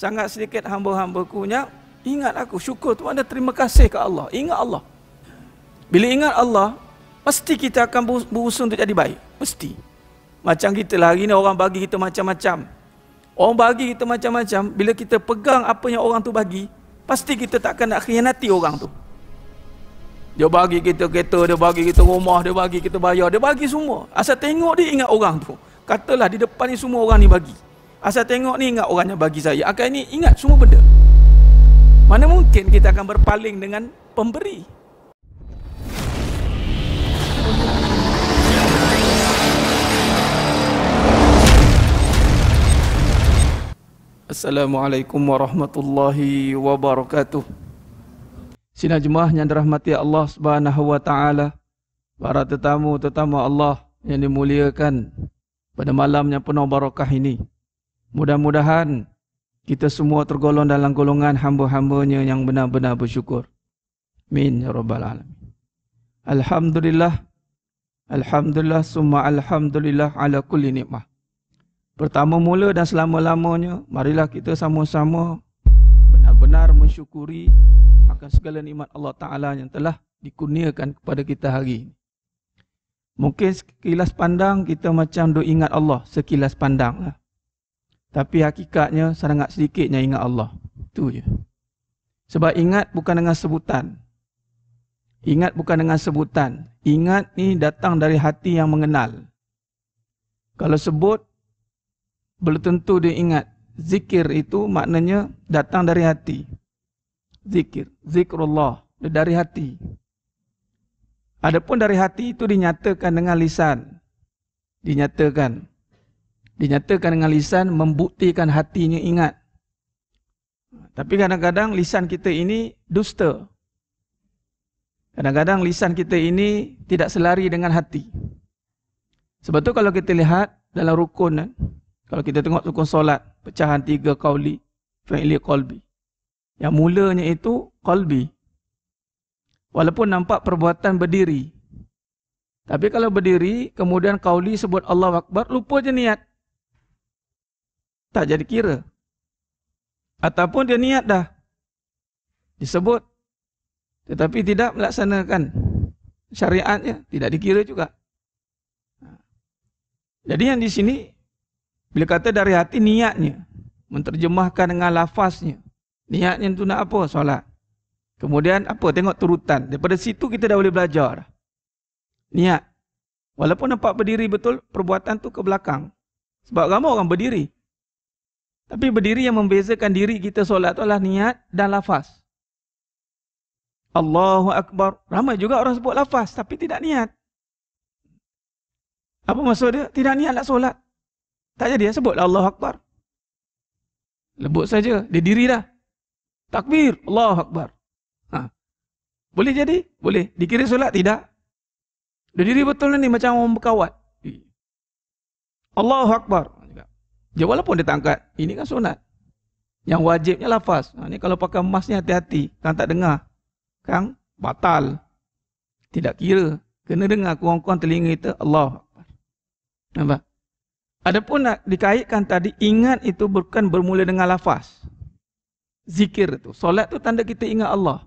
sangat sedikit hamba-hambaku yang ingat aku, syukur tu ada terima kasih ke Allah. Ingat Allah. Bila ingat Allah, pasti kita akan berusaha untuk jadi baik. Mesti. Macam kita lah, hari ni orang bagi kita macam-macam. Orang bagi kita macam-macam, bila kita pegang apa yang orang tu bagi, pasti kita takkan nak khianati orang tu. Dia bagi kita kereta, dia bagi kita rumah, dia bagi kita bayar, dia bagi semua. Asal tengok dia ingat orang tu. Katalah di depan ni semua orang ni bagi. Asal tengok ni ingat orang yang bagi saya. Akan ni ingat semua benda. Mana mungkin kita akan berpaling dengan pemberi. Assalamualaikum warahmatullahi wabarakatuh. Sidang jemaah yang dirahmati Allah Subhanahu wa taala, para tetamu Allah yang dimuliakan pada malam yang penuh barakah ini. Mudah-mudahan kita semua tergolong dalam golongan hamba-hambanya yang benar-benar bersyukur. Amin ya rabbal alamin. Alhamdulillah, alhamdulillah summa alhamdulillah ala kulli nikmah. Pertama mula dan selama-lamanya, marilah kita sama-sama benar-benar mensyukuri akan segala nikmat Allah Ta'ala yang telah dikurniakan kepada kita hari ini. Mungkin sekilas pandang kita macam duk ingat Allah, sekilas pandang lah. Tapi hakikatnya sangat sedikitnya ingat Allah. Itu je. Sebab ingat bukan dengan sebutan. Ingat bukan dengan sebutan. Ingat ni datang dari hati yang mengenal. Kalau sebut, belum tentu dia ingat. Zikir itu maknanya datang dari hati. Zikir, zikrullah, dari hati. Adapun dari hati itu dinyatakan dengan lisan. Dinyatakan dengan lisan, membuktikan hatinya ingat. Tapi kadang-kadang lisan kita ini dusta. Kadang-kadang lisan kita ini tidak selari dengan hati. Sebab tu kalau kita lihat dalam rukun, kalau kita tengok rukun solat, pecahan 3 qauli, fi'li, qalbi. Yang mulanya itu qalbi. Walaupun nampak perbuatan berdiri. Tapi kalau berdiri, kemudian qauli sebut Allahu Akbar, lupa je niat. Tak jadi kira. Ataupun dia niat dah. Disebut. Tetapi tidak melaksanakan syariatnya, tidak dikira juga. Jadi yang di sini, bila kata dari hati, niatnya. Menterjemahkan dengan lafaznya. Niatnya itu nak apa? Solat. Kemudian apa? Tengok turutan. Daripada situ kita dah boleh belajar. Niat. Walaupun nampak berdiri betul, perbuatan tu ke belakang. Sebab ramai orang berdiri. Tapi berdiri yang membezakan diri kita solat tu adalah niat dan lafaz. Allahu Akbar. Ramai juga orang sebut lafaz tapi tidak niat. Apa maksud dia? Tidak niat nak solat. Tak jadi dia sebut Allahu Akbar. Lebut saja. Dia diri dah. Takbir. Allahu Akbar. Boleh jadi? Boleh. Dikira solat? Tidak. Dia diri betul ni macam orang berkawat. Allahu Akbar. Dia walaupun dia tak angkat. Ini kan sunat. Yang wajibnya lafaz. Ni kalau pakai emas ni hati-hati. Kan tak dengar. Kan batal. Tidak kira. Kena dengar kurang-kurang telinga kita. Allahu Akbar. Nampak? Adapun nak dikaitkan tadi, ingat itu bukan bermula dengan lafaz. Zikir itu. Solat itu tanda kita ingat Allah.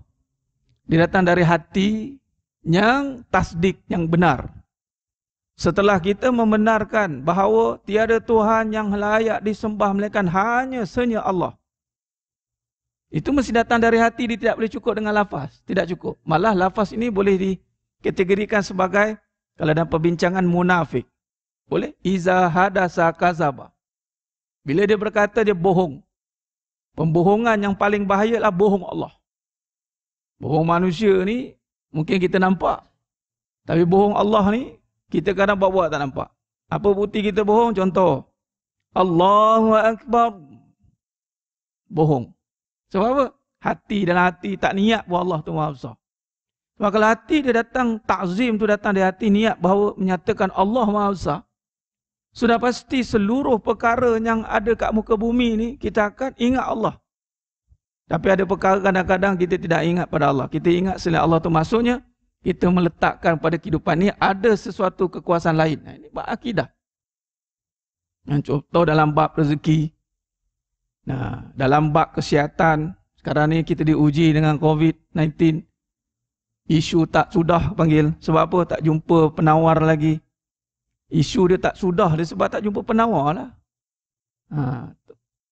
Dia datang dari hati yang tasdik, yang benar. Setelah kita membenarkan bahawa tiada Tuhan yang layak disembah melainkan hanya senya Allah. Itu mesti datang dari hati, dia tidak boleh cukup dengan lafaz. Tidak cukup. Malah lafaz ini boleh dikategorikan sebagai, kalau dalam perbincangan, munafik. Boleh? Iza hadasa kazaba. Bila dia berkata, dia bohong. Pembohongan yang paling bahaya adalah bohong Allah. Bohong manusia ni, mungkin kita nampak. Tapi bohong Allah ni, kita kadang buat-buat tak nampak. Apa bukti kita bohong? Contoh. Allahu Akbar. Bohong. Sebab apa? Hati dalam hati tak niat buat Allah tu Maha Besar. Sebab kalau hati dia datang, ta'zim tu datang dari hati, niat bahawa menyatakan Allah Maha Besar, sudah pasti seluruh perkara yang ada kat muka bumi ni, kita akan ingat Allah. Tapi ada perkara kadang-kadang kita tidak ingat pada Allah. Kita ingat selain Allah tu, maksudnya, kita meletakkan pada kehidupan ni ada sesuatu kekuasaan lain. Ini bab akidah. Yang contoh dalam bab rezeki. Nah, dalam bab kesihatan, sekarang ni kita diuji dengan COVID-19. Isu tak sudah panggil. Sebab apa? Tak jumpa penawar lagi. Isu dia tak sudah dia sebab tak jumpa penawar lah.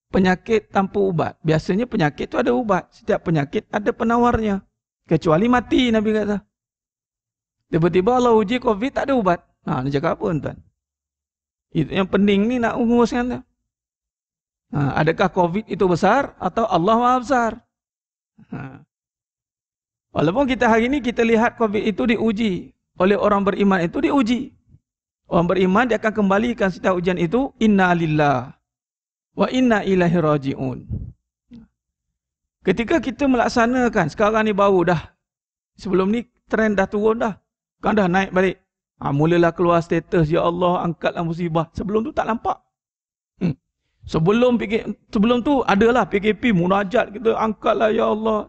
Penyakit tanpa ubat. Biasanya penyakit tu ada ubat. Setiap penyakit ada penawarnya. Kecuali mati, Nabi kata. Tiba-tiba Allah uji COVID tak ada ubat. Dia cakap apa tuan? Itu yang pening ni nak uruskan tu. Adakah COVID itu besar atau Allah Maha Besar? Walaupun kita hari ini kita lihat COVID itu diuji oleh orang beriman, itu diuji. Orang beriman dia akan kembalikan setiap ujian itu, inna lillah wa inna ilaihi raji'un. Ketika kita melaksanakan, sekarang ni baru dah, sebelum ni trend dah turun dah, kan dah naik balik. Mulalah keluar status, ya Allah angkatlah musibah. Sebelum tu tak nampak. Sebelum tu adalah PKP, munajat kita, angkatlah ya Allah.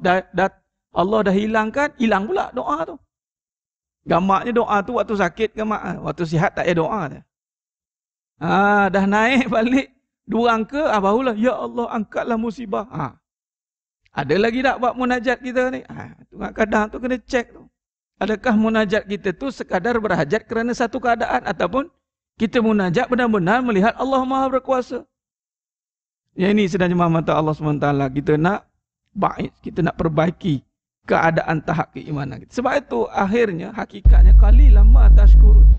Allah dah hilangkan, hilang pula doa tu. Gamaknya doa tu waktu sakit gamak, waktu sihat tak ada doa dia. Dah naik balik 2 angka, barulah ya Allah angkatlah musibah. Ada lagi tak buat munajat kita ni? Kadang tu kena cek tu. Adakah munajat kita tu sekadar berhajat kerana satu keadaan, ataupun kita munajat benar-benar melihat Allah Maha Berkuasa. Yang ini sebenarnya mata Allah SWT. Kita nak baik, kita nak perbaiki keadaan tahap keimanan kita. Sebab itu akhirnya, hakikatnya, qalilan ma tashkurun.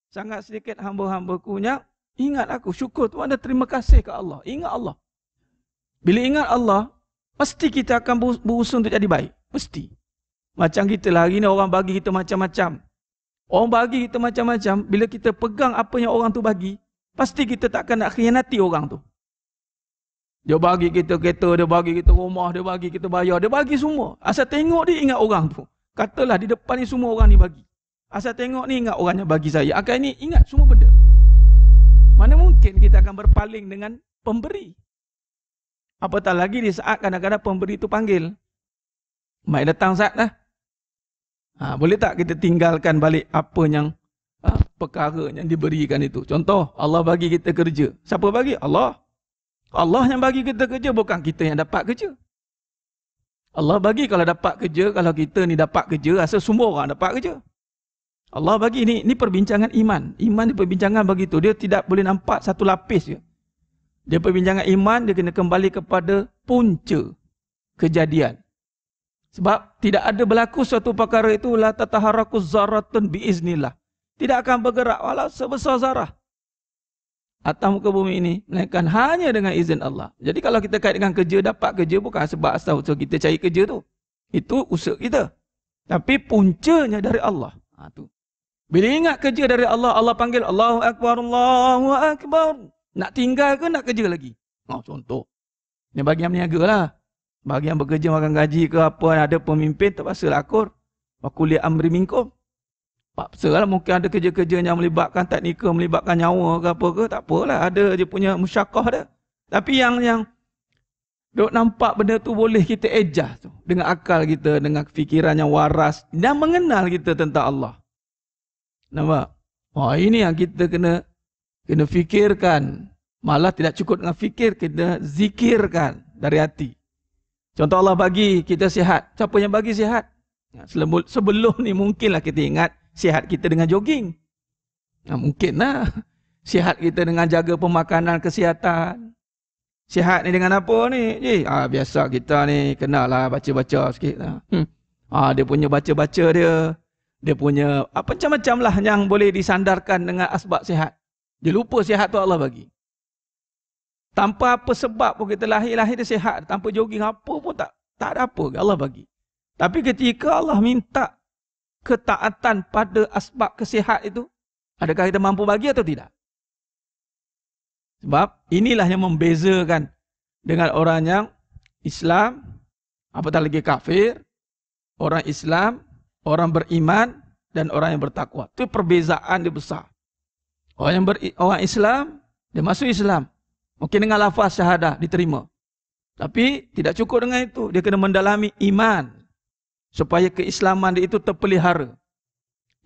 Sangat sedikit hamba-hambaku yang ingat aku, syukur tu ada terima kasih ke Allah. Ingat Allah. Bila ingat Allah, pasti kita akan berusaha untuk jadi baik. Mesti. Macam kita lah, hari ni orang bagi kita macam-macam. Orang bagi kita macam-macam, bila kita pegang apa yang orang tu bagi, pasti kita takkan nak khianati orang tu. Dia bagi kita kereta, dia bagi kita rumah, dia bagi kita bayar, dia bagi semua. Asal tengok dia ingat orang tu. Katalah di depan ni semua orang ni bagi. Asal tengok ni ingat orang yang bagi saya. Akan ni ingat semua benda. Mana mungkin kita akan berpaling dengan pemberi. Apatah lagi di saat kadang-kadang pemberi tu panggil. Mai datang saat lah. Boleh tak kita tinggalkan balik apa yang perkara yang diberikan itu. Contoh, Allah bagi kita kerja. Siapa bagi? Allah. Allah yang bagi kita kerja, bukan kita yang dapat kerja. Allah bagi kalau dapat kerja, kalau kita ni dapat kerja, rasa semua orang dapat kerja. Allah bagi ni perbincangan iman. Iman ni perbincangan begitu. Dia tidak boleh nampak satu lapis je. Dia perbincangan iman, dia kena kembali kepada punca kejadian. Sebab tidak ada berlaku suatu perkara itu, la tataharaku zarratun biiznillah. Tidak akan bergerak walau sebesar zarah atas muka bumi ini, melainkan hanya dengan izin Allah. Jadi kalau kita kait dengan kerja, dapat kerja bukan sebab asal usaha kita cari kerja tu. Itu usaha kita. Tapi puncanya dari Allah. Tu. Bila ingat kerja dari Allah, Allah panggil Allahu Akbar, Allahu Akbar. Nak tinggal ke nak kerja lagi? Contoh. Ini bagi yang meniaga lah. Bagi yang bekerja makan gaji ke apa, ada pemimpin, terpaksa lah akur. Wa qul amri minkum. Paksa lah, mungkin ada kerja-kerja yang melibatkan teknikal, melibatkan nyawa ke apa ke, tak apalah, ada dia punya musyakkah dia. Tapi yang duk nampak benda tu boleh kita ejah tu dengan akal kita, dengan fikiran yang waras dan mengenal kita tentang Allah. Nampak? Ini yang kita kena fikirkan. Malah tidak cukup dengan fikir, kita zikirkan dari hati. Contoh, Allah bagi kita sihat. Siapa yang bagi sihat? Sebelum ni mungkinlah kita ingat sihat kita dengan jogging. Mungkinlah. Sihat kita dengan jaga pemakanan, kesihatan. Sihat ni dengan apa ni? Biasa kita ni kenalah baca-baca sikit lah. Dia punya baca-baca dia. Dia punya macam-macam lah yang boleh disandarkan dengan asbab sihat. Dia lupa sihat tu Allah bagi. Tanpa apa sebab pun kita lahir dia sihat. Tanpa jogging apa pun tak ada apa Allah bagi. Tapi ketika Allah minta ketaatan pada asbab kesihat itu, adakah kita mampu bagi atau tidak? Sebab inilah yang membezakan dengan orang yang Islam, apatah lagi kafir, orang Islam, orang beriman dan orang yang bertakwa. Itu perbezaan dia besar. Orang Islam, dia masuk Islam. Mungkin dengan lafaz syahadah diterima. Tapi tidak cukup dengan itu. Dia kena mendalami iman. Supaya keislaman dia itu terpelihara.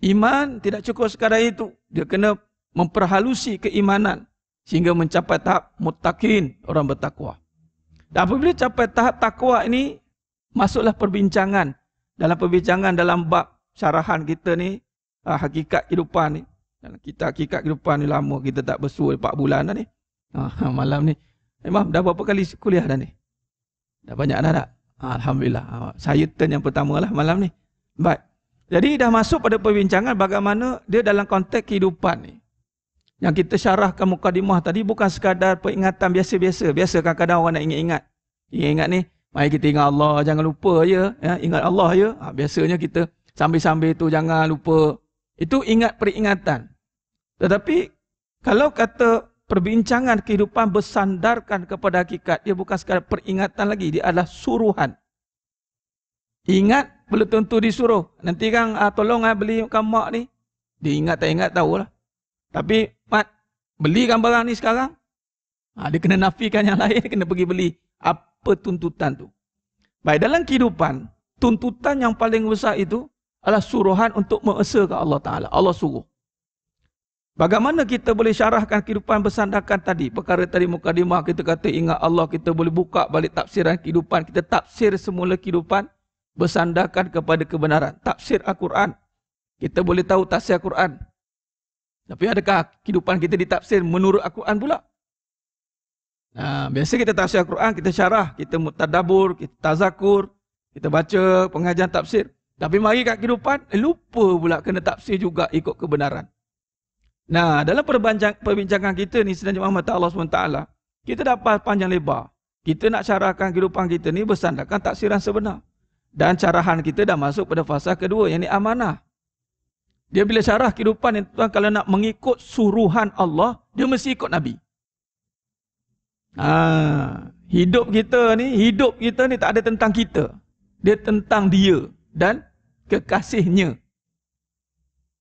Iman tidak cukup sekadar itu. Dia kena memperhalusi keimanan. Sehingga mencapai tahap muttaqin, orang bertakwa. Dan apabila capai tahap takwa ini, masuklah perbincangan. Dalam perbincangan dalam bab syarahan kita ni, hakikat kehidupan ni. Kita hakikat kehidupan ni lama, kita tak bersuai 4 bulan dah ni. Malam ni. Imam, dah berapa kali kuliah dah ni? Dah banyak dah tak? Alhamdulillah. Saya turn yang pertama lah malam ni. Baik. Jadi dah masuk pada perbincangan bagaimana dia dalam konteks kehidupan ni. Yang kita syarahkan mukadimah tadi bukan sekadar peringatan biasa-biasa. Biasa kadang-kadang orang nak ingat-ingat. Ingat-ingat ni, mari kita ingat Allah, jangan lupa je. Ya, ingat Allah je. Biasanya kita sambil-sambil tu jangan lupa. Itu ingat peringatan. Tetapi kalau kata perbincangan kehidupan bersandarkan kepada hakikat, dia bukan sekadar peringatan lagi, dia adalah suruhan. Ingat, belum tentu disuruh. Nanti kan tolong belikan mak ni. Dia ingat tak ingat tahulah. Tapi mat, belikan barang ni sekarang. Dia kena nafikan yang lain, dia kena pergi beli. Apa tuntutan tu? Baik, dalam kehidupan, tuntutan yang paling besar itu adalah suruhan untuk mengesahkan Allah Ta'ala. Allah suruh. Bagaimana kita boleh syarahkan kehidupan bersandarkan tadi? Perkara tadi mukadimah kita kata ingat Allah, kita boleh buka balik tafsiran kehidupan. Kita tafsir semula kehidupan bersandarkan kepada kebenaran. Tafsir Al-Quran. Kita boleh tahu tafsir Al-Quran. Tapi adakah kehidupan kita ditafsir menurut Al-Quran pula? Biasa kita tafsir Al-Quran, kita syarah, kita tadabbur, kita tazakur, kita baca pengajian tafsir. Tapi mari kat kehidupan, lupa pula kena tafsir juga ikut kebenaran. Nah, dalam perbincangan kita ni sedang jemaah mata Allah SWT, kita dapat panjang lebar. Kita nak syarahkan kehidupan kita ni bersandarkan tafsiran sebenar. Dan carahan kita dah masuk pada fasa kedua, yang ni amanah. Dia bila syarah kehidupan ni, tuan, kalau nak mengikut suruhan Allah, dia mesti ikut Nabi. Hidup kita ni tak ada tentang kita. Dia tentang dia dan kekasihnya.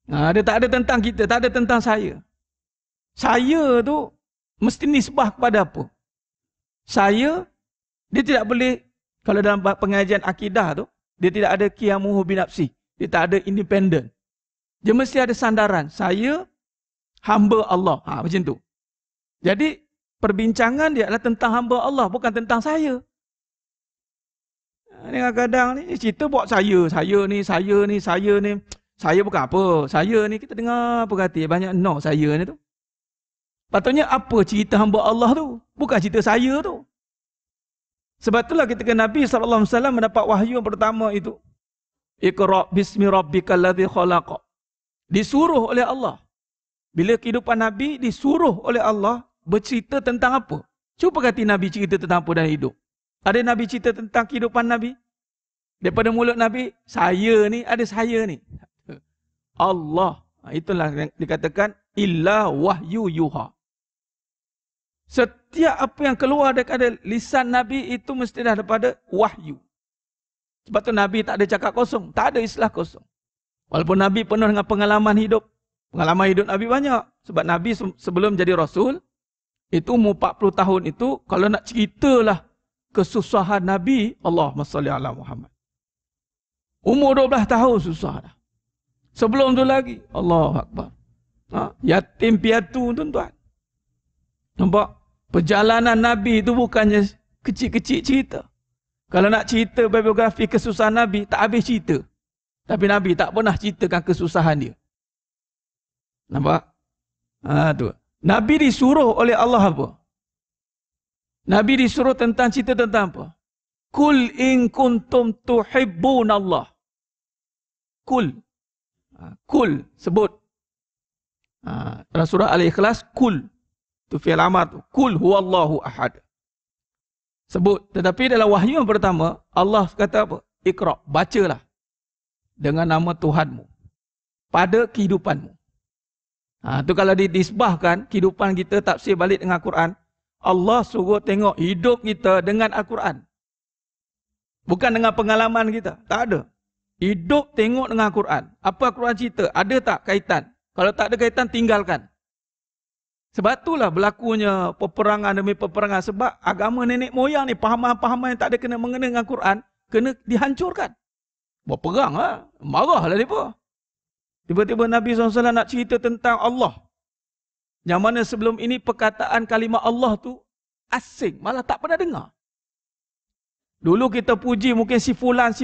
Dia tak ada tentang kita, tak ada tentang saya. Saya tu mesti nisbah kepada apa? Saya, dia tidak boleh, kalau dalam pengajian akidah tu, dia tidak ada qiyamuhu binafsi. Dia tak ada independen. Dia mesti ada sandaran. Saya, hamba Allah. Macam tu. Jadi, perbincangan dia adalah tentang hamba Allah, bukan tentang saya. Ni kadang-kadang ni cerita buat saya ni. Saya bukan apa. Saya ni kita dengar apa kata banyak no saya ni tu. Patutnya apa cerita hamba Allah tu? Bukan cerita saya tu. Sebab itulah ketika Nabi SAW mendapat wahyu yang pertama itu. Iqra' bismi rabbikal ladzi khalaq. Disuruh oleh Allah. Bila kehidupan Nabi disuruh oleh Allah bercerita tentang apa? Cuba kata Nabi cerita tentang apa dalam hidup. Ada Nabi cerita tentang kehidupan Nabi? Daripada mulut Nabi, saya ni, ada saya ni. Allah. Itulah yang dikatakan illa wahyu yuha. Setiap apa yang keluar daripada lisan Nabi itu mesti dah daripada wahyu. Sebab tu Nabi tak ada cakap kosong. Tak ada istilah kosong. Walaupun Nabi penuh dengan pengalaman hidup. Pengalaman hidup Nabi banyak. Sebab Nabi sebelum jadi Rasul, itu umur 40 tahun itu, kalau nak ceritalah kesusahan Nabi, Allahumma salli ala Muhammad. Umur 12 tahun susah dah. Sebelum tu lagi, Allahu Akbar. Yatim piatu tuan-tuan. Nampak? Perjalanan Nabi itu bukannya kecil-kecil cerita. Kalau nak cerita biografi kesusahan Nabi, tak habis cerita. Tapi Nabi tak pernah ceritakan kesusahan dia. Nampak? Tu. Nabi disuruh oleh Allah apa? Nabi disuruh tentang cerita tentang apa? Kul in kuntum tuhibbunallah. Kul. Kul, sebut. Dalam surah Al-Ikhlas, kul. Itu fi'il amar tu. Kul huwallahu ahad. Sebut. Tetapi dalam wahyu yang pertama, Allah kata apa? Iqra', bacalah. Dengan nama Tuhanmu. Pada kehidupanmu. Itu kalau disbahkan, kehidupan kita tafsir balik dengan Al-Quran, Allah suruh tengok hidup kita dengan Al-Quran. Bukan dengan pengalaman kita. Tak ada. Hidup tengok dengan Al-Quran. Apa Al-Quran cerita? Ada tak kaitan? Kalau tak ada kaitan, tinggalkan. Sebab itulah berlakunya peperangan demi peperangan. Sebab agama nenek moyang ni, pahaman-pahaman yang tak ada kena mengena dengan Al-Quran, kena dihancurkan. Berperang lah. Marahlah mereka. Tiba-tiba Nabi SAW nak cerita tentang Allah. Yang mana sebelum ini perkataan kalimah Allah tu asing. Malah tak pernah dengar. Dulu kita puji mungkin si fulan,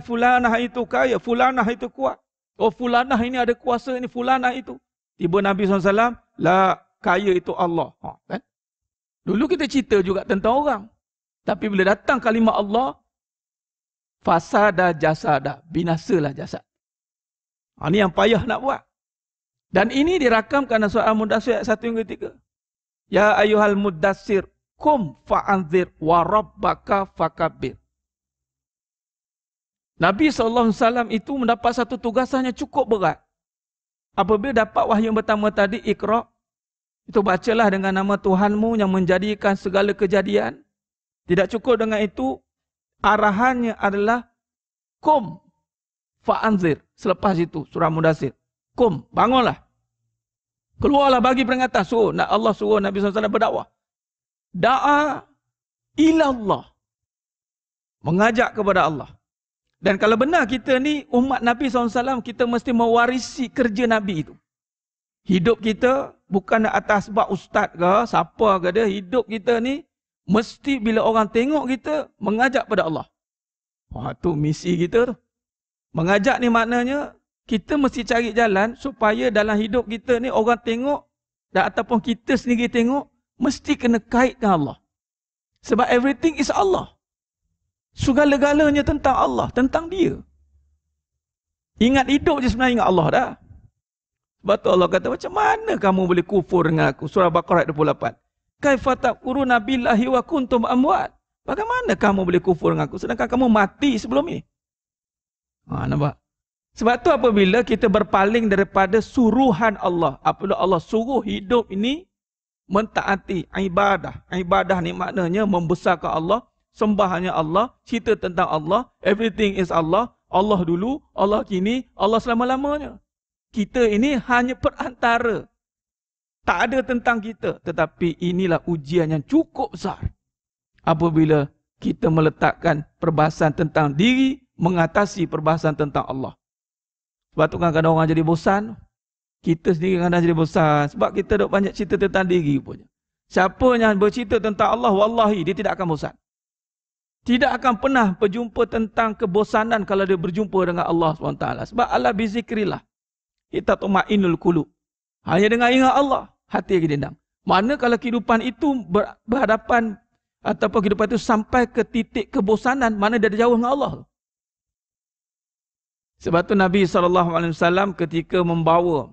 fulanah itu kaya, fulanah itu kuat. Oh fulanah ini ada kuasa, ini fulanah itu. Tiba Nabi SAW, la kaya itu Allah. Kan? Dulu kita cerita juga tentang orang. Tapi bila datang kalimah Allah, fasada jasada, binasalah jasad. Ini yang payah nak buat. Dan ini dirakamkan dalam surah Al-Mudaththir ayat 1 hingga 3. Ya ayyuhal muddatsir, kum fa'anzir wa rabbaka fakabbir. Nabi SAW itu mendapat satu tugasan yang cukup berat. Apabila dapat wahyu yang pertama tadi, Iqra, itu bacalah dengan nama Tuhanmu yang menjadikan segala kejadian. Tidak cukup dengan itu, arahannya adalah kum fa'anzir. Selepas itu, surah Mudaththir. Kum, bangunlah. Keluarlah bagi peringatan. Allah suruh Nabi SAW berdakwah. Da'a ilallah. Mengajak kepada Allah. Dan kalau benar kita ni umat Nabi SAW, kita mesti mewarisi kerja Nabi itu. Hidup kita bukan atas sebab ustaz ke, siapa ke dia. Hidup kita ni mesti bila orang tengok kita, mengajak pada Allah. Wah, tu misi kita tu. Mengajak ni maknanya, kita mesti cari jalan supaya dalam hidup kita ni orang tengok, dan ataupun kita sendiri tengok, mesti kena kait dengan Allah. Sebab everything is Allah. Segala-galanya tentang Allah, tentang dia. Ingat hidup je sebenarnya ingat Allah dah. Sebab tu Allah kata, macam mana kamu boleh kufur dengan aku? Surah Baqarah 28. Kaifa takfuruna billahi wa kuntum amwat. Bagaimana kamu boleh kufur dengan aku sedangkan kamu mati sebelum ini? Nampak? Sebab tu apabila kita berpaling daripada suruhan Allah, apabila Allah suruh hidup ini mentaati ibadah. Ibadah ni maknanya membesarkan Allah, sembah hanya Allah, cerita tentang Allah, everything is Allah, Allah dulu, Allah kini, Allah selama-lamanya. Kita ini hanya perantara. Tak ada tentang kita. Tetapi inilah ujian yang cukup besar. Apabila kita meletakkan perbahasan tentang diri, mengatasi perbahasan tentang Allah. Sebab tu kadang-kadang orang jadi bosan. Kita sendiri kadang jadi bosan. Sebab kita duk banyak cerita tentang diri punya. Siapa yang bercerita tentang Allah, wallahi dia tidak akan bosan. Tidak akan pernah berjumpa tentang kebosanan kalau dia berjumpa dengan Allah SWT. Sebab Allah bizikrillah. Kita tumainul qulub. Hanya dengan ingat Allah, hati akan dendam. Mana kalau kehidupan itu berhadapan, ataupun kehidupan itu sampai ke titik kebosanan, mana dia jauh dengan Allah. Sebab tu Nabi SAW ketika membawa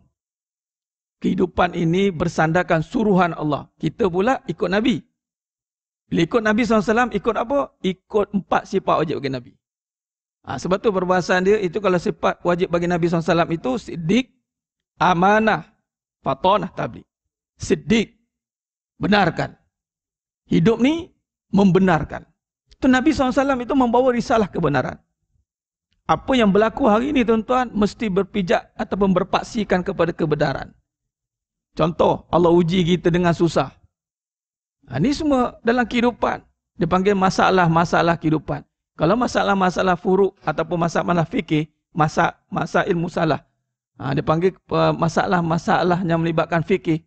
kehidupan ini bersandarkan suruhan Allah. Kita pula ikut Nabi. Bila ikut Nabi SAW, ikut apa? Ikut 4 sifat wajib bagi Nabi. Sebab tu perbahasan dia, itu kalau sifat wajib bagi Nabi SAW itu, siddiq, amanah, fatonah, tabligh. Siddiq, benarkan. Hidup ni, membenarkan. Itu Nabi SAW itu membawa risalah kebenaran. Apa yang berlaku hari ini tuan-tuan, mesti berpijak ataupun berpaksikan kepada kebenaran. Contoh, Allah uji kita dengan susah. Ini semua dalam kehidupan. Dia panggil masalah-masalah kehidupan. Kalau masalah-masalah furuk ataupun masalah fikih, masalah ilmu salah. Dia panggil masalah-masalah yang melibatkan fikih.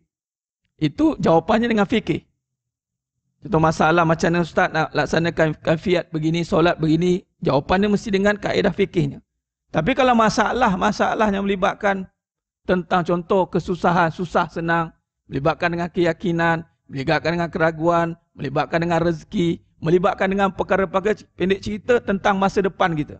Itu jawapannya dengan fikih. Contoh masalah macam mana ustaz nak laksanakan kaifiat begini, solat begini, jawapannya mesti dengan kaedah fikihnya. Tapi kalau masalah yang melibatkan tentang contoh kesusahan, susah senang, melibatkan dengan keyakinan, melibatkan dengan keraguan, melibatkan dengan rezeki, melibatkan dengan perkara-perkara pendek cerita tentang masa depan kita.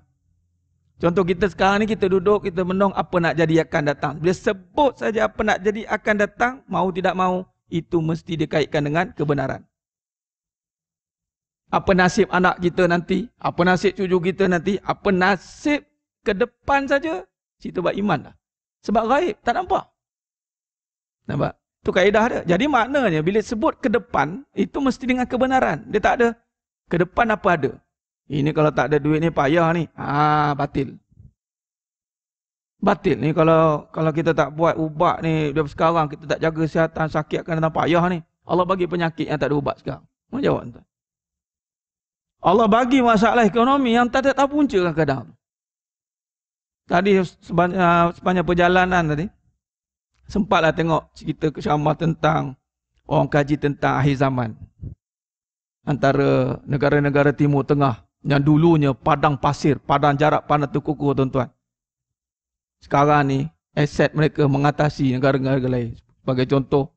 Contoh kita sekarang ni, kita duduk, kita menong apa nak jadi akan datang. Bila sebut saja apa nak jadi akan datang, mau tidak mau, itu mesti dikaitkan dengan kebenaran. Apa nasib anak kita nanti, apa nasib cucu kita nanti, apa nasib ke depan saja, cerita buat iman lah. Sebab gaib, tak nampak. Nampak? Itu kaedah dia. Jadi maknanya bila sebut ke depan, itu mesti dengan kebenaran. Dia tak ada ke depan apa ada. Ini kalau tak ada duit ni payah ni. Batil. Batil ni kalau kita tak buat ubat ni dari sekarang, kita tak jaga kesihatan, sakit akan datang payah ni. Allah bagi penyakit yang tak ada ubat sekarang. Mana jawab tuan? Allah bagi masalah ekonomi yang tak ada punca kadang-kadang. Tadi sepanjang perjalanan tadi, sempatlah tengok cerita ceramah tentang orang kaji tentang akhir zaman. antara negara-negara Timur Tengah yang dulunya padang pasir, padang jarak panas terkukur tuan-tuan. Sekarang ni aset mereka mengatasi negara-negara lain. Sebagai contoh,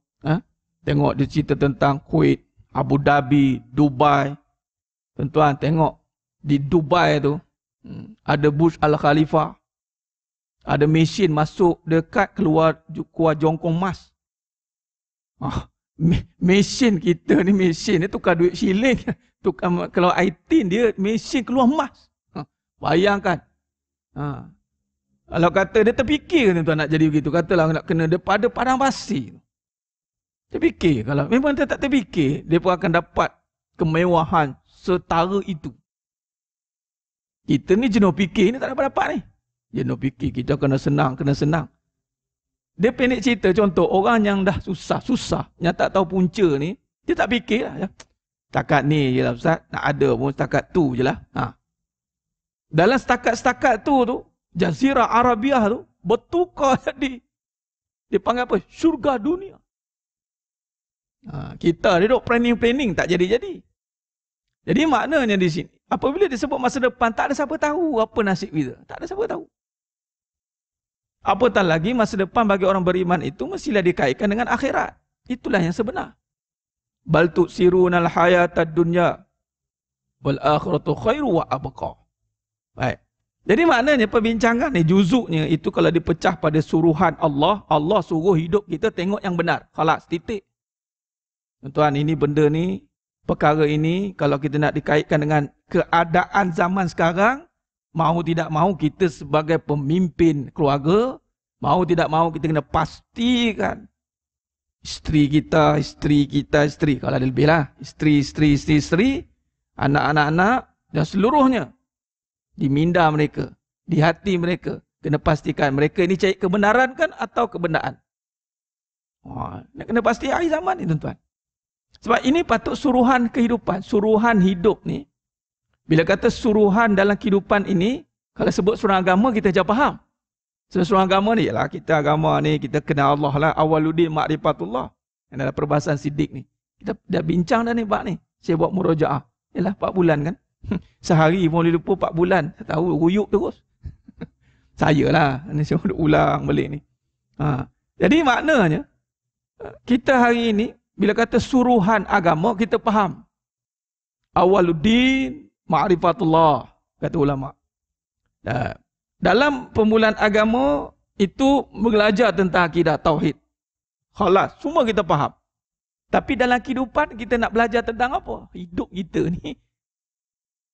tengok dia cerita tentang Kuwait, Abu Dhabi, Dubai. Tuan-tuan tengok di Dubai tu ada Burj Al Khalifa. Ada mesin masuk dekat keluar jongkong emas. Mesin kita ni, mesin ni tukar duit shilling. Tukar, kalau IT dia mesin keluar emas. Bayangkan. Kalau kata dia terfikir tuan nak jadi begitu. Katalah nak kena daripada padang pasir. Terfikir. Kalau memang dia tak terfikir, dia pun akan dapat kemewahan setara itu. Kita ni jenuh fikir ni tak dapat-dapat ni. Jenuh fikir kita kena senang, kena senang. Dia pendek cerita contoh orang yang dah susah, yang tak tahu punca ni, dia tak fikir lah. Setakat ni je lah Ustaz, nak ada pun setakat tu je lah. Dalam setakat-setakat tu, Jazirah Arabiah tu, bertukar jadi, dia panggil apa? Syurga dunia. Kita ni duk planning tak jadi-jadi. Jadi maknanya di sini, apabila disebut masa depan, tak ada siapa tahu apa nasib kita. Tak ada siapa tahu. Apatah lagi masa depan bagi orang beriman itu mestilah dikaitkan dengan akhirat. Itulah yang sebenar. Bal tu'sirunal hayatad dunya wal akhiratu khairu wa abqa. Baik. Jadi maknanya perbincangan ni, juzuknya itu kalau dipecah pada suruhan Allah, Allah suruh hidup kita tengok yang benar. Khalas, titik. Tuan-tuan, ini benda ni, perkara ini kalau kita nak dikaitkan dengan keadaan zaman sekarang, mahu tidak mahu kita sebagai pemimpin keluarga, mahu tidak mahu kita kena pastikan isteri kita, kalau ada lebih lah, isteri, anak-anak dan seluruhnya di minda mereka, di hati mereka, kena pastikan mereka ini cari kebenaran kan atau kebenaran. Nak kena pasti akhir zaman ni tuan-tuan. Sebab ini patut suruhan kehidupan, suruhan hidup ni. Bila kata suruhan dalam kehidupan ini, kalau sebut suruhan agama kita jangan faham. Suruhan agama ni, ialah kita agama ni, kita kenal Allah lah, awaluddin ma'rifatullah. Yang dalam perbahasan sidik ni. Kita dah bincang dah ni bab ni. Saya buat murojaah. Ialah 4 bulan kan. Sehari boleh lupa 4 bulan. Saya tahu, ruyuk terus. Saya lah. Ini saya duk ulang balik ni. Jadi maknanya, kita hari ini, bila kata suruhan agama, kita faham. Awaluddin ma'rifatullah, kata ulama. Dalam permulaan agama itu belajar tentang akidah tauhid. Khalas, semua kita faham. Tapi dalam kehidupan kita nak belajar tentang apa? Hidup kita ni.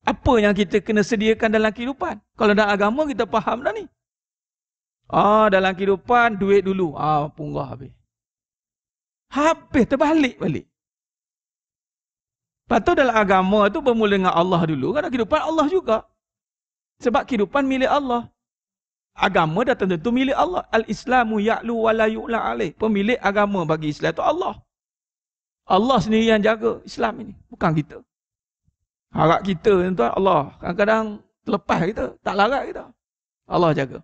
Apa yang kita kena sediakan dalam kehidupan? Kalau dalam agama kita faham dah ni. Dalam kehidupan duit dulu. Punggah habis. Habis terbalik balik. Lepas tu dalam agama tu bermula dengan Allah dulu. Kan kehidupan Allah juga. Sebab kehidupan milik Allah. Agama dah tentu milik Allah. Al-Islamu ya'lu wa la yu'la alaih. Pemilik agama bagi Islam itu Allah. Allah sendiri yang jaga Islam ini. Bukan kita. Harap kita tuan Allah. Kadang-kadang terlepas kita. Tak larat kita. Allah jaga.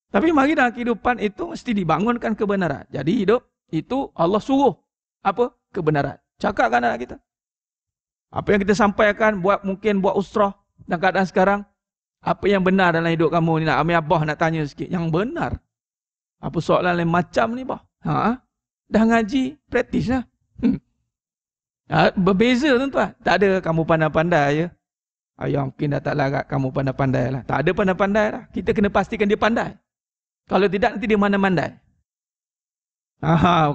Tapi mari dalam kehidupan itu mesti dibangunkan kebenaran. Jadi hidup itu Allah suruh. Apa? Kebenaran. Cakapkan anak kita. Apa yang kita sampaikan, mungkin buat usrah dalam keadaan sekarang. Apa yang benar dalam hidup kamu ni? Nak ambil abah nak tanya sikit. Yang benar. Apa soalan lain macam ni bah? Dah ngaji, praktis lah. Berbeza tuan-tuan. Tak ada kamu pandai-pandai je. Ayah mungkin dah tak larat kamu pandai-pandai lah. Tak ada pandai-pandai lah. Kita kena pastikan dia pandai. Kalau tidak nanti dia mana-mandai.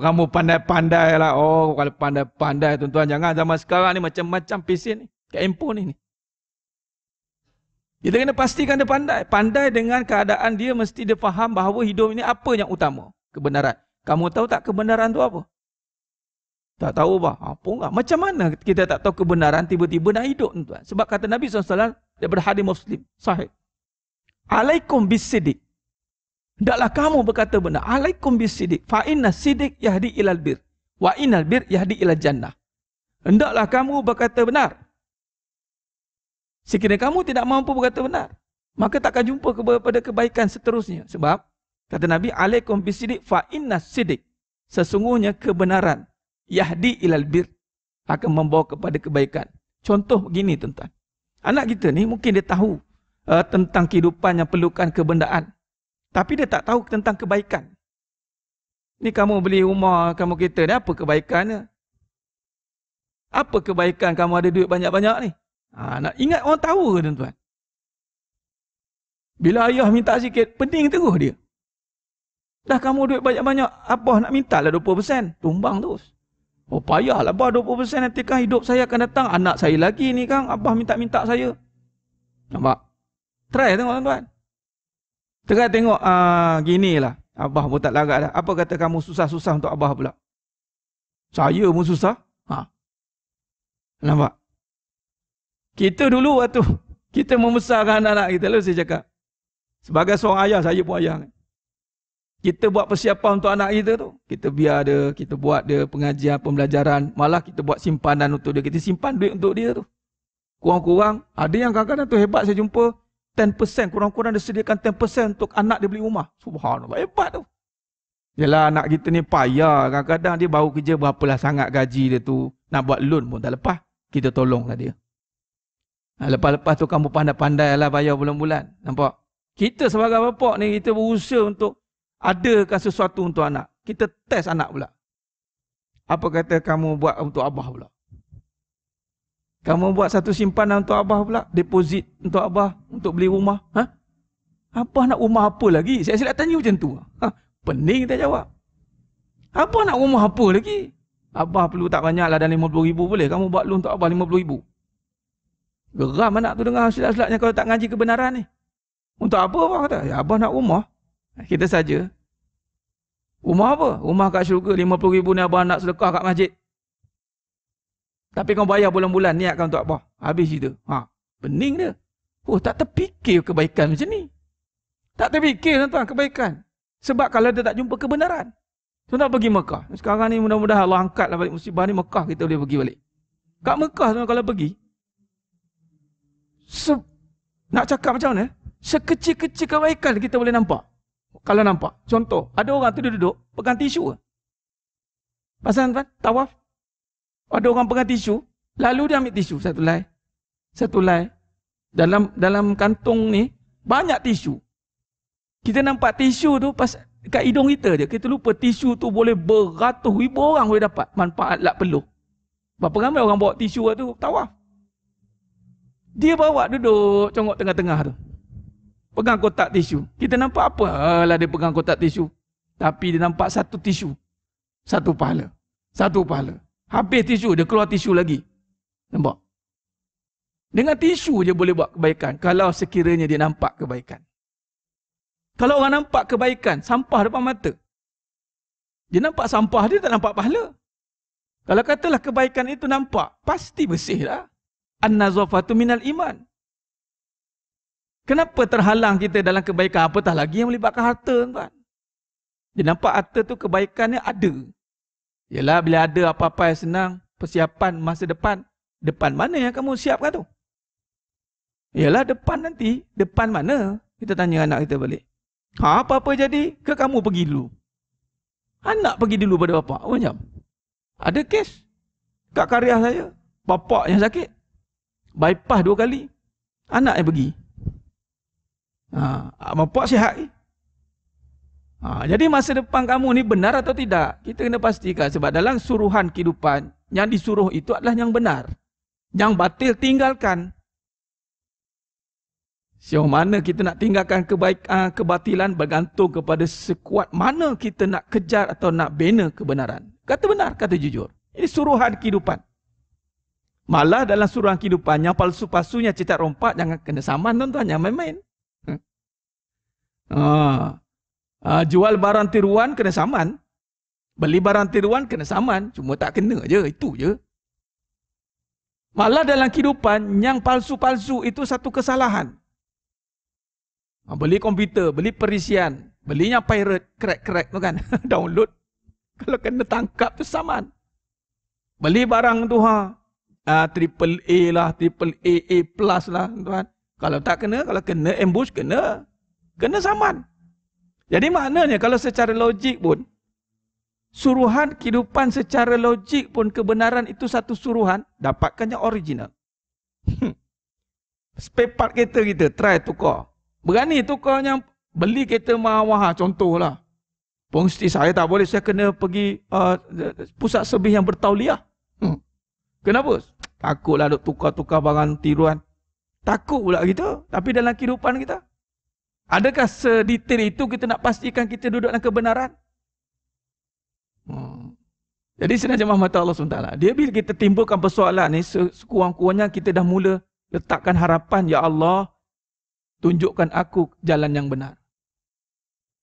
Kamu pandai-pandai lah. Kalau pandai-pandai tuan-tuan. Jangan zaman sekarang ni macam-macam pesen ni. Kat handphone ni. Kita kena pastikan dia pandai. Pandai dengan keadaan dia mesti dia faham bahawa hidup ini apa yang utama. Kebenaran. Kamu tahu tak kebenaran tu apa? Tak tahu bah. Apa enggak? Macam mana kita tak tahu kebenaran tiba-tiba nak hidup tuan? Sebab kata Nabi SAW daripada hadis Muslim. Sahih. Alaikum bis-sidik. Hendaklah kamu berkata benar. Alaikum bis-sidik. Fa inna sidik yahdi ilal bir. Wa innal bir yahdi ilal jannah. Hendaklah kamu berkata benar. Sekiranya kamu tidak mampu berkata benar, maka takkan jumpa kepada kebaikan seterusnya. Sebab, kata Nabi, alaikum bisidik fa inna sidik. Sesungguhnya kebenaran. Yahdi ilal bir. akan membawa kepada kebaikan. Contoh begini tuan-tuan. Anak kita ni mungkin dia tahu tentang kehidupan yang perlukan kebendaan. Tapi dia tak tahu tentang kebaikan. Ni kamu beli rumah kamu kereta ni, apa kebaikannya? Apa kebaikan kamu ada duit banyak-banyak ni? Nak ingat orang tahu ke tuan-tuan? Bila ayah minta sikit, pening terus dia. Dah kamu duit banyak-banyak, abah nak minta lah 20%. Tumbang terus. Oh payahlah abah 20%, nanti kan hidup saya akan datang. Anak saya lagi ni kan, abah minta-minta saya. Nampak? Try tengok tuan-tuan. Tengah tengok, ginilah. Abah pun tak larat dah. Apa kata kamu susah-susah untuk abah pula? Saya pun susah. Nampak? Kita dulu waktu kita membesarkan anak-anak kita, lalu saya cakap. Sebagai seorang ayah, saya pun ayah. Kita buat persiapan untuk anak kita tu. Kita biar dia, kita buat dia pengajian, pembelajaran. Malah kita buat simpanan untuk dia. Kita simpan duit untuk dia tu. Kurang-kurang, ada yang kadang-kadang tu hebat saya jumpa, 10%, kurang-kurang dia sediakan 10% untuk anak dia beli rumah. Subhanallah, hebat tu. Yalah anak kita ni payah, kadang-kadang dia baru kerja berapalah sangat gaji dia tu. Nak buat loan pun tak lepas, kita tolonglah dia. Lepas-lepas tu kamu pandai-pandai lah bayar bulan-bulan. Nampak? Kita sebagai bapak ni, kita berusaha untuk adakan sesuatu untuk anak. Kita test anak pula. Apa kata kamu buat untuk abah pula? Kamu buat satu simpanan untuk abah pula, deposit untuk abah, untuk beli rumah. Abah nak rumah apa lagi? Saya silap tanya macam tu. Pening kita jawab. Abah nak rumah apa lagi? Abah perlu tak banyak lah, dan 50,000 boleh. Kamu buat loan untuk abah 50,000. Geram anak tu dengar silap-silapnya kalau tak ngaji kebenaran ni. Untuk apa abah kata? Ya, abah nak rumah. Kita saja. Rumah apa? Rumah kat syurga 50,000 ni abah nak sedekah kat masjid. Tapi kau bayar bulan-bulan, niatkan untuk abah. Habis cerita. Pening dia. Oh, tak terfikir kebaikan macam ni. Tak terfikir tuan kebaikan. Sebab kalau dia tak jumpa kebenaran. Tuan pergi Mekah. Sekarang ni mudah-mudahan Allah angkatlah balik musibah ni, Mekah kita boleh pergi balik. Kat Mekah tuan kalau pergi, nak cakap macam mana? Sekecil-kecil kebaikan kita boleh nampak. Kalau nampak. Contoh, ada orang tu dia duduk, pegang tisu. Pasal tuan, tawaf. Ada orang pegang tisu, lalu dia ambil tisu satu lai. Satu lai. Dalam kantung ni, banyak tisu. Kita nampak tisu tu pas kat hidung kita je. Kita lupa tisu tu boleh beratus ribu orang boleh dapat manfaat lap peluh. Berapa ramai orang bawa tisu tu tawaf. Dia bawa duduk congok tengah-tengah tu. Pegang kotak tisu. Kita nampak apa? Alah dia pegang kotak tisu. Tapi dia nampak satu tisu. Satu pahala. Satu pahala. Habis tisu, dia keluar tisu lagi. Nampak? Dengan tisu je boleh buat kebaikan. Kalau sekiranya dia nampak kebaikan. Kalau orang nampak kebaikan, sampah depan mata. Dia nampak sampah, dia tak nampak pahala. Kalau katalah kebaikan itu nampak, pasti bersih lah. An-nazafatu minal iman. Kenapa terhalang kita dalam kebaikan? Apatah lagi yang melibatkan harta, tuan. Dia nampak harta tu kebaikannya ada. Yalah bila ada apa-apa yang senang, persiapan masa depan. Depan mana yang kamu siapkan tu? Yalah depan nanti. Depan mana? Kita tanya anak kita balik. Apa-apa jadi, ke kamu pergi dulu? Anak pergi dulu pada bapak. Macam? Ada kes. Kat karya saya. Bapak yang sakit. Bypass 2 kali. Anak yang pergi. Bapak sihat. Jadi masa depan kamu ni benar atau tidak? Kita kena pastikan. Sebab dalam suruhan kehidupan, yang disuruh itu adalah yang benar. Yang batil tinggalkan. Sejauh mana kita nak tinggalkan kebaikan, kebatilan bergantung kepada sekuat mana kita nak kejar atau nak bina kebenaran. Kata benar, kata jujur. Ini suruhan kehidupan. Malah dalam suruhan kehidupan, yang palsu-palsunya cetak rompak, jangan kena saman tuan-tuan, jangan main-main. Jual barang tiruan kena saman. Beli barang tiruan kena saman. Cuma tak kena je, itu je. Malah dalam kehidupan, yang palsu-palsu itu satu kesalahan. Beli komputer, beli perisian, belinya pirate, crack tu kan. Download. Kalau kena tangkap tu saman. Beli barang tu triple A lah, triple A plus lah tuan. Kalau tak kena, kalau kena ambush kena saman. Jadi maknanya kalau secara logik pun Suruhan kehidupan secara logik pun kebenaran itu satu suruhan, dapatkannya original. Spare part kereta kita, try tukar. Berani tukarnya, beli kereta mahal-mahal, contohlah. Pengesti saya tak boleh, saya kena pergi pusat servis yang bertauliah. Kenapa? Takutlah duk tukar-tukar barang tiruan. Takut pula kita, tapi dalam kehidupan kita. Adakah sedetail itu kita nak pastikan kita duduk dalam kebenaran? Jadi sebenarnya mata Allah SWT. Dia bila kita timbulkan persoalan ni, sekurang-kurangnya kita dah mula letakkan harapan, Ya Allah, tunjukkan aku jalan yang benar.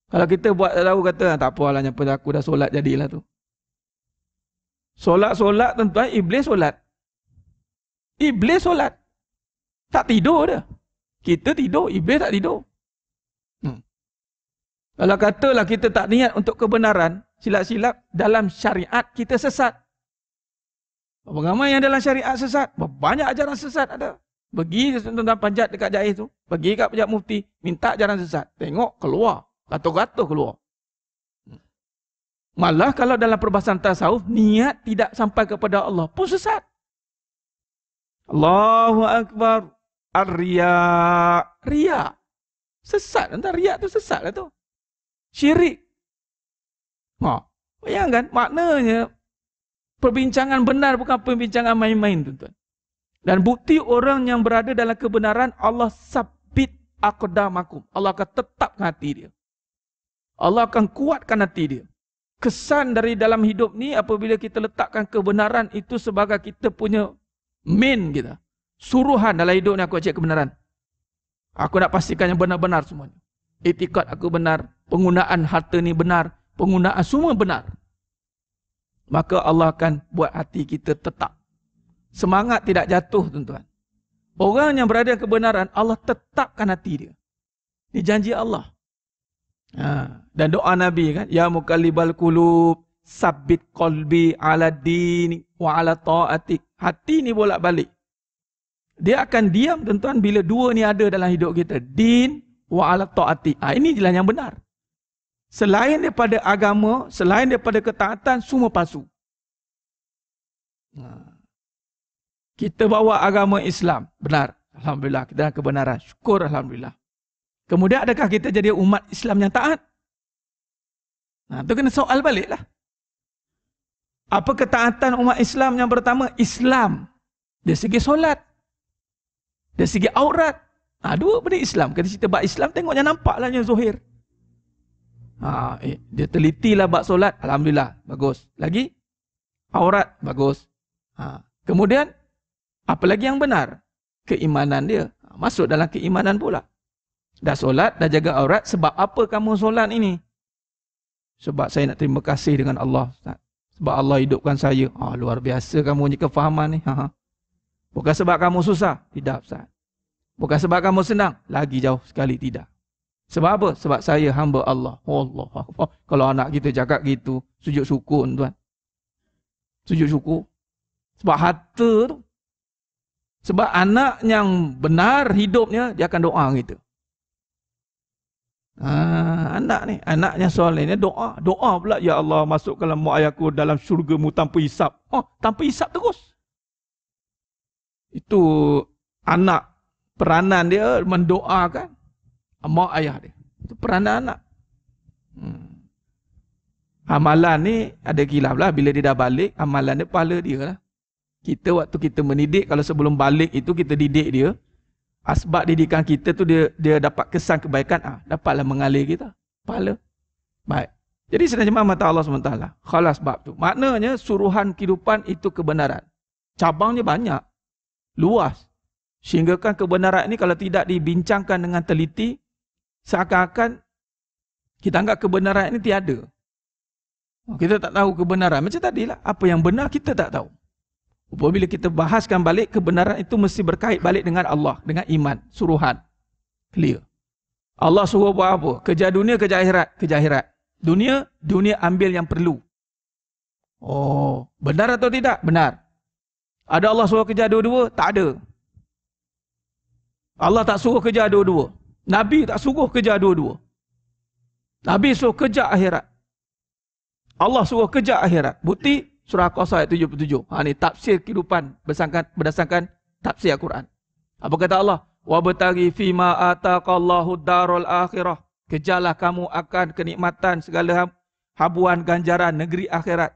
Kalau kita buat tahu kata, tak apalah, nyapa aku dah solat jadilah tu. Solat-solat tuan-tuan, iblis solat. Iblis solat. Tak tidur dah. Kita tidur, iblis tak tidur. Kalau katalah kita tak niat untuk kebenaran, silap-silap dalam syariat kita sesat. Berapa ramai yang dalam syariat sesat? Banyak ajaran sesat ada. Pergi tuan-tuan panjat dekat Jais tu, pergi kat Pejat Mufti, minta ajaran sesat. Tengok, keluar. Ratus-ratus keluar. Malah kalau dalam perbahasan tasawuf, niat tidak sampai kepada Allah pun sesat. Allahu Akbar. Ar-riya. Riya. Sesat. Entah riya tu sesat lah tu. Syirik. Bayangkan, maknanya perbincangan benar bukan perbincangan main-main, tuan-tuan. Dan bukti orang yang berada dalam kebenaran, Allah sabit aqdamakum. Allah akan tetapkan hati dia. Allah akan kuatkan hati dia. Kesan dari dalam hidup ni, apabila kita letakkan kebenaran itu sebagai kita punya main kita. Suruhan dalam hidup ni, aku cek kebenaran. Aku nak pastikan yang benar-benar semuanya. Etikad aku benar, penggunaan harta ni benar, penggunaan semua benar. Maka Allah akan buat hati kita tetap. Semangat tidak jatuh, tuan-tuan. Orang yang berada kebenaran, Allah tetapkan hati dia. Ini janji Allah. Dan doa Nabi kan, Ya muqallibal qulub, sabbit qalbi ala dini wa ala ta'atik. Hati ni bolak-balik. Dia akan diam, tuan-tuan, bila dua ni ada dalam hidup kita. Din wa ala ta'atik. Ini jalan yang benar. Selain daripada agama, selain daripada ketaatan, semua palsu. Kita bawa agama Islam, benar. Alhamdulillah, kita dalam kebenaran. Syukur Alhamdulillah. Kemudian adakah kita jadi umat Islam yang taat? Itu kena soal balik lah. Apa ketaatan umat Islam yang pertama? Islam. Dari segi solat. Dari segi aurat. Dua benda Islam. Kalau kita bab Islam, tengoknya nampaklah yang zuhir. Dia telitilah bab solat. Alhamdulillah. Bagus. Lagi? Aurat. Bagus. Kemudian, apa lagi yang benar? Keimanan dia. Masuk dalam keimanan pula. Dah solat, dah jaga aurat. Sebab apa kamu solat ini? Sebab saya nak terima kasih dengan Allah. Sebab Allah hidupkan saya. Luar biasa kamu punya kefahaman ni. Bukan sebab kamu susah. Tidak, Ustaz. Bukan sebab kamu senang. Lagi jauh sekali tidak. Sebab apa? Sebab saya hamba Allah. Allah. Kalau anak kita cakap gitu, sujud syukur, tuan. Sujud syukur. Sebab harta tu. Sebab anak yang benar hidupnya, dia akan doa kita. Anak ni, anaknya soleh ni doa. Doa pula, Ya Allah, masukkanlah mak ayahku dalam syurga-Mu tanpa hisap. Tanpa hisap terus. Itu anak, peranan dia mendoakan mak ayah dia. Itu peranan anak. Amalan ni ada khilaf lah. Bila dia dah balik, amalan dia pahala dia lah. Kita waktu kita mendidik, kalau sebelum balik itu kita didik dia, asbab didikan kita tu dia dapat kesan kebaikan, dapatlah mengalir kita. Pahala. Baik. Jadi sebenarnya mata Allah SWT. Khalas bab tu. Maknanya suruhan kehidupan itu kebenaran. Cabangnya banyak. Luas. Sehinggakan kebenaran ini kalau tidak dibincangkan dengan teliti, seakan-akan kita anggap kebenaran ini tiada. Kita tak tahu kebenaran. Macam tadilah. Apa yang benar kita tak tahu. Apabila kita bahaskan balik, kebenaran itu mesti berkait balik dengan Allah, dengan iman, suruhan. Clear. Allah suruh buat apa? Kerja dunia, kerja akhirat. Kerja akhirat. Dunia ambil yang perlu. Benar atau tidak? Benar. Ada Allah suruh kerja dua-dua? Tak ada. Allah tak suruh kerja dua-dua. Nabi tak suruh kerja dua-dua. Nabi suruh kerja akhirat. Allah suruh kejar akhirat. Bukti surah Qasas ayat 77. Ni tafsir kehidupan berdasarkan tafsir Al-Quran. Apa kata Allah? Wabtaghi fima ataqallahu darul akhirah. Kejarlah kamu akan kenikmatan segala habuan ganjaran negeri akhirat.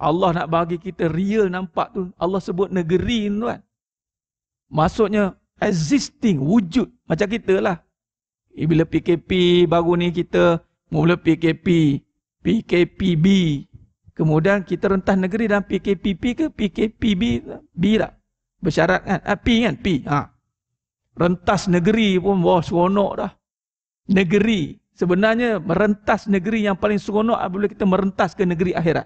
Allah nak bagi kita real nampak tu. Allah sebut negeri tu kan. Maksudnya existing, wujud. Macam kita lah. Bila PKP baru ni kita mula PKPB. Kemudian kita rentas negeri dalam PKPP ke PKPB? B tak? Bersyarat kan? P kan? P. Rentas negeri pun wah seronok dah. Negeri. Sebenarnya merentas negeri yang paling seronok apabila kita merentas ke negeri akhirat.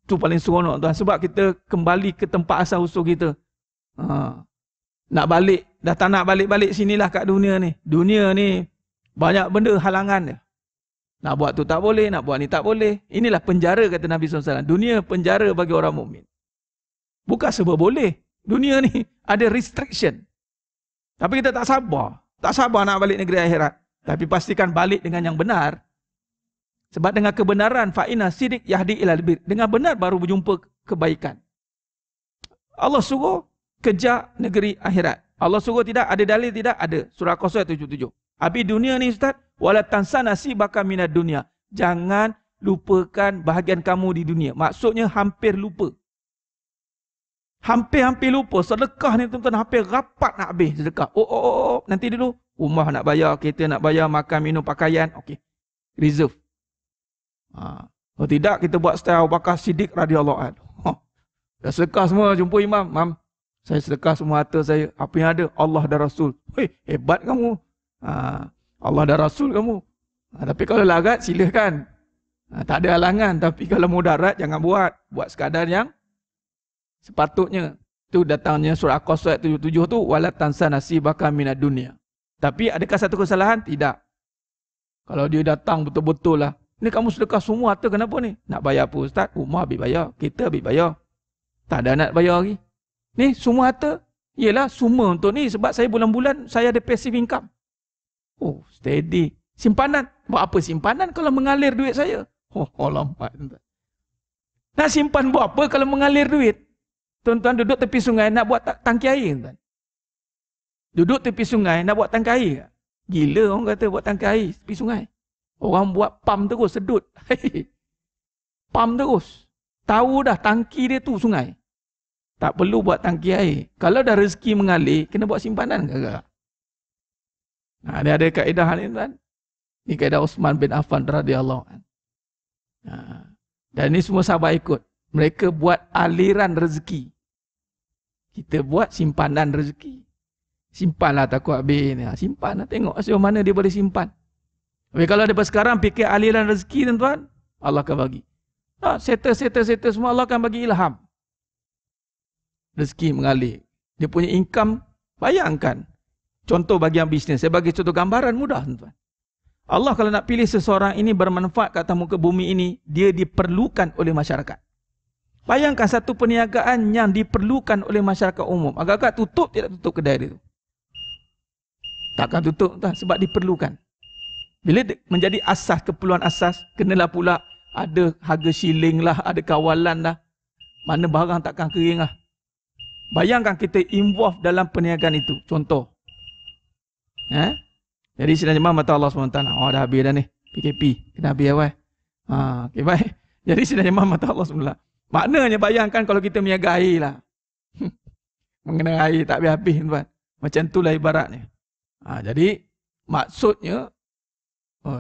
Itu paling seronok tuan. Sebab kita kembali ke tempat asal usul kita. Nak balik. Dah tak nak balik-balik sinilah kat dunia ni. Dunia ni banyak benda halangan dia. Nak buat tu tak boleh, nak buat ni tak boleh. Inilah penjara kata Nabi SAW. Dunia penjara bagi orang mukmin. Bukan sebab boleh. Dunia ni ada restriction. Tapi kita tak sabar. Tak sabar nak balik negeri akhirat. Tapi pastikan balik dengan yang benar. Sebab dengan kebenaran, fa'ina sidik yahdi ilal bir. Dengan benar baru berjumpa kebaikan. Allah suruh kejar negeri akhirat. Allah suruh tidak, ada dalil tidak? Ada. Surah Qasas 77. Habis dunia ni Ustaz, wala tansa nasibaka minad dunia. Jangan lupakan bahagian kamu di dunia. Maksudnya hampir lupa. Hampir-hampir lupa. Sedekah ni tuan-tuan hampir rapat nak habis sedekah. Nanti dulu. Rumah nak bayar, kereta nak bayar, makan, minum, pakaian. Okey. Reserve. Kalau tidak, kita buat style Abu Bakar Siddiq radhiyallahu anhu. Dah sedekah semua, jumpa imam. Mam, saya sedekah semua harta saya. Apa yang ada? Allah dan Rasul. Hei, hebat kamu. Allah dan Rasul kamu. Tapi kalau larat, silakan. Tak ada halangan. Tapi kalau mudarat, jangan buat. Buat sekadar yang sepatutnya. Itu datangnya surah Qasas 77 tu. Wala tansa nasibaka minad dunia. Tapi adakah satu kesalahan? Tidak. Kalau dia datang betul-betul lah. Ni kamu sedekah semua harta kenapa ni? Nak bayar apa Ustaz? Rumah habis bayar. Kereta habis bayar. Tak ada nak bayar lagi. Ni semua harta? Yelah semua untuk ni. Sebab saya bulan-bulan saya ada passive income. Oh steady. Simpanan. Buat apa simpanan kalau mengalir duit saya? Lambat. Nak simpan buat apa kalau mengalir duit? Tuan-tuan duduk tepi sungai nak buat tangki air. Tuan. Duduk tepi sungai nak buat tangki air. Gila orang kata buat tangki air tepi sungai. Orang buat pam terus sedut. Pam terus. Tahu dah tangki dia tu sungai. Tak perlu buat tangki air. Kalau dah rezeki mengalir, kena buat simpanan ke? Dia ada kaedah ni tuan. Ni kaedah Uthman bin Affan radhiyallahu anhu. Dan ni semua sahabat ikut. Mereka buat aliran rezeki. Kita buat simpanan rezeki. Simpanlah takut habis. Simpanlah tengok sejauh mana dia boleh simpan. Tapi kalau daripada sekarang fikir aliran rezeki tuan-tuan, Allah akan bagi. Settle semua Allah akan bagi ilham. Rezeki mengalir. Dia punya income, bayangkan. Contoh bagi yang bisnes. Saya bagi contoh gambaran mudah tuan-tuan. Allah kalau nak pilih seseorang ini bermanfaat kat atas muka bumi ini, dia diperlukan oleh masyarakat. Bayangkan satu perniagaan yang diperlukan oleh masyarakat umum. Agak-agak tutup, tidak tutup kedai dia tu. Takkan tutup tuan, sebab diperlukan. Bila menjadi asas, keperluan asas, kenalah pula ada harga shilling lah, ada kawalan lah. Mana barang takkan kering lah. Bayangkan kita involve dalam perniagaan itu. Contoh. Jadi sidang jemaah mata Allah SWT. Dah habis dah ni. PKP. Kena habis awal. Okay, baik. Jadi sidang jemaah mata Allah SWT. Maknanya bayangkan kalau kita meniaga air lah. Mengenai air tak habis-habis tuan. Macam itulah ibaratnya. Jadi maksudnya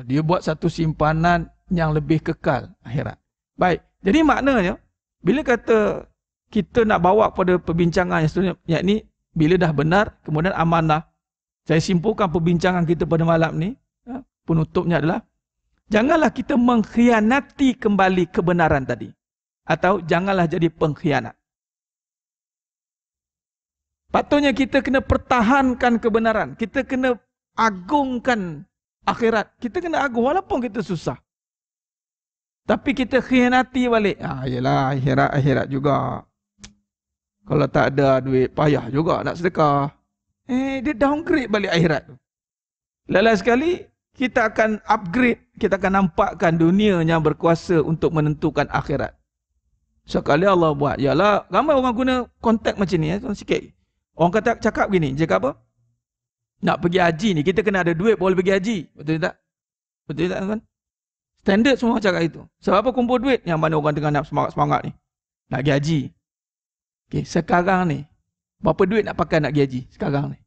dia buat satu simpanan yang lebih kekal akhirat. Baik. Jadi maknanya bila kata kita nak bawa pada perbincangan yang seterusnya, yakni bila dah benar kemudian amanah. Saya simpulkan perbincangan kita pada malam ni, penutupnya adalah janganlah kita mengkhianati kembali kebenaran tadi. Atau janganlah jadi pengkhianat. Patutnya kita kena pertahankan kebenaran. Kita kena agungkan akhirat. Kita kena agung walaupun kita susah. Tapi kita khianati balik. Yelah akhirat juga. Kalau tak ada duit, payah juga nak sedekah. Dia downgrade balik akhirat tu. Lala sekali, kita akan upgrade kita akan nampakkan dunia yang berkuasa untuk menentukan akhirat. Sekali Allah buat, yalah, ramai orang guna konteks macam ni, sikit. Orang kata cakap gini, cakap apa? Nak pergi haji ni, kita kena ada duit boleh pergi haji. Betul tak? Betul tak, tuan? Standard semua cakap itu. Sebab apa kumpul duit? Yang mana orang tengah nak semangat-semangat ni. Nak pergi haji. Okay, sekarang ni, berapa duit nak pakai nak pergi haji? Sekarang ni.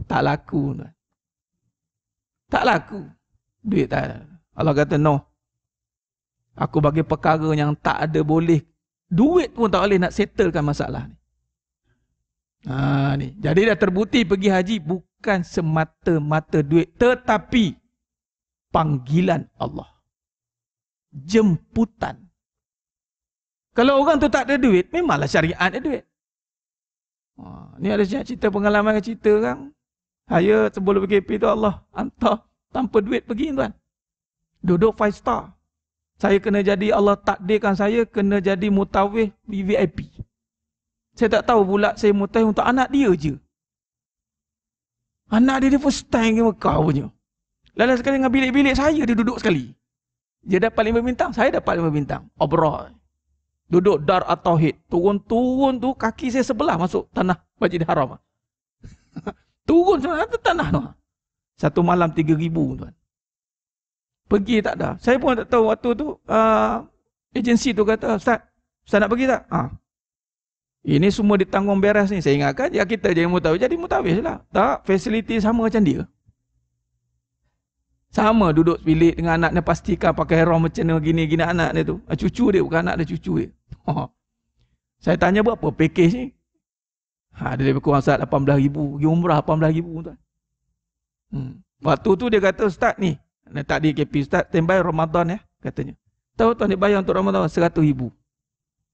Tak laku. Tuan. Tak laku. Duit tak ada. Allah kata, no. Aku bagi perkara yang tak ada boleh. Duit pun tak boleh nak settlekan masalah ni. Ni. Jadi dah terbukti pergi haji bukan semata-mata duit. Tetapi panggilan Allah. Jemputan. Kalau orang tu tak ada duit, memanglah syariat ada duit. Ni ada cerita pengalaman cerita kan. Saya sebelum PKP tu Allah hantar tanpa duit pergi tuan. Duduk 5 star. Saya kena jadi, Allah takdirkan saya kena jadi mutawif VIP. Saya tak tahu pula saya mutawif untuk anak dia je. Anak dia first time ke Mekah punya. Lalu sekali dengan bilik-bilik saya dia duduk sekali. Dia dapat 5 bintang, saya dapat 5 bintang. Obrol. Duduk Dar At-Tauhid. Turun-turun tu kaki saya sebelah masuk tanah Masjid Haram. Turun sebenarnya tanah tu. Satu malam 3,000 tuan. Pergi tak ada. Saya pun tak tahu waktu tu agensi tu kata, Ustaz nak pergi tak? Ini semua ditanggung beres ni. Saya ingatkan ya kita jadi mutawif. Jadi mutawif lah. Tak, fasiliti sama macam dia. Sama duduk bilik dengan anak dia, pastikan pakai haram macam ni, gini-gini anak dia tu. Cucu dia, bukan anak dia, cucu dia. Saya tanya berapa package ni? Dia lebih kurang Ustaz 18,000. Pergi umrah 18,000 tuan. Waktu tu dia kata, Ustaz ni, tak di KP Ustaz, standby Ramadan ya, katanya. Tahu tuan dia bayar untuk Ramadan 100,000.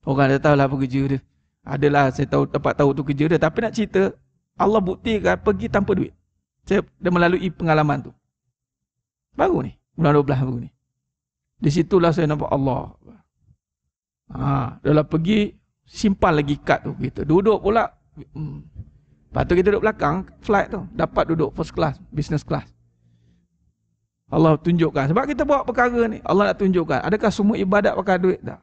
Orang dia tahu lah apa kerja dia. Adalah saya tahu, dapat tahu tu kerja dia. Tapi nak cerita, Allah buktikan pergi tanpa duit. Saya dah melalui pengalaman tu. Baru ni, bulan 12 baru ni. Di situlah saya nampak Allah. Dalam pergi, simpan lagi kad tu kita. Duduk pula. Lepas tu kita duduk belakang, flight tu. Dapat duduk first class, business class. Allah tunjukkan. Sebab kita buat perkara ni, Allah nak tunjukkan. Adakah semua ibadat pakai duit? Tak.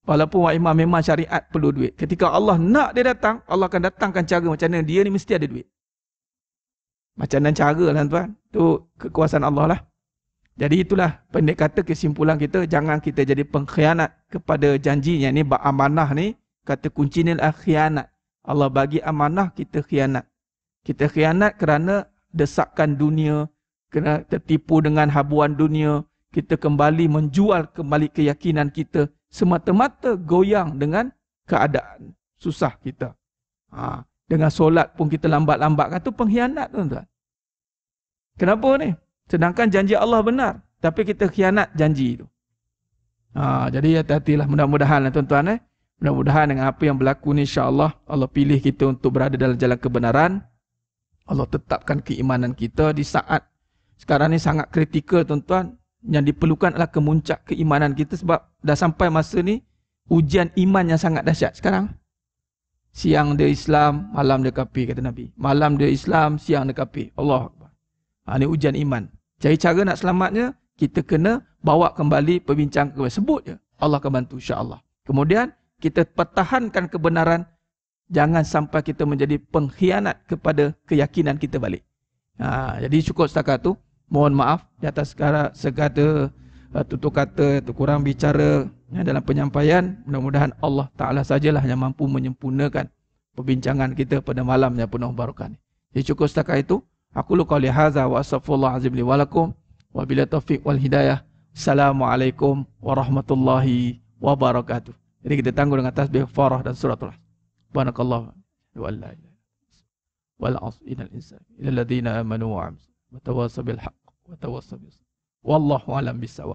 Walaupun Wak Imam memang syariat perlu duit. Ketika Allah nak dia datang, Allah akan datangkan cara macam mana. Dia ni mesti ada duit. Macam mana cara lah tuan. Tu kekuasaan Allah lah. Jadi itulah pendek kata kesimpulan kita. Jangan kita jadi pengkhianat kepada janjinya. Ni amanah ni. Kata kuncinya adalah khianat. Allah bagi amanah, kita khianat. Kita khianat kerana desakan dunia. Kena tertipu dengan habuan dunia. Kita kembali menjual kembali keyakinan kita. Semata-mata goyang dengan keadaan susah kita. Dengan solat pun kita lambat-lambatkan. Itu pengkhianat tuan-tuan. Kenapa ni? Sedangkan janji Allah benar. Tapi kita khianat janji itu. Jadi hati-hatilah. Mudah-mudahan tuan-tuan. Mudah-mudahan dengan apa yang berlaku ni insya-Allah Allah pilih kita untuk berada dalam jalan kebenaran. Allah tetapkan keimanan kita di saat sekarang ni sangat kritikal tuan-tuan. Yang diperlukan adalah kemuncak keimanan kita sebab dah sampai masa ni ujian iman yang sangat dahsyat sekarang. Siang dia Islam, malam dia kafir kata Nabi. Malam dia Islam, siang dia kafir. Allah Akbar. Ini ujian iman. Cari cara nak selamatnya, kita kena bawa kembali perbincangan kepada sebut je. Allah akan bantu insya-Allah. Kemudian kita pertahankan kebenaran, jangan sampai kita menjadi pengkhianat kepada keyakinan kita balik. Jadi cukup setakat tu. Mohon maaf di atas segala tutur kata, kurang bicara dalam penyampaian. Mudah-mudahan Allah Ta'ala sajalah yang mampu menyempurnakan perbincangan kita pada malam yang penuh barakah ni. Jadi cukup setakat itu. Aku lu qali hadza wa astaghfirullah azim li wa lakum wa bila taufiq wal hidayah. Assalamualaikum warahmatullahi wabarakatuh. Jadi kita tangguh dengan tasbih farah dan suratul Asr. Subhanakallah wa la ilaha wal 'asr innal insana illal ladzina amanu wa 'amilus wa tawassaw bil haqq wa tawassaw bis. Wallahu a'lam bissawab.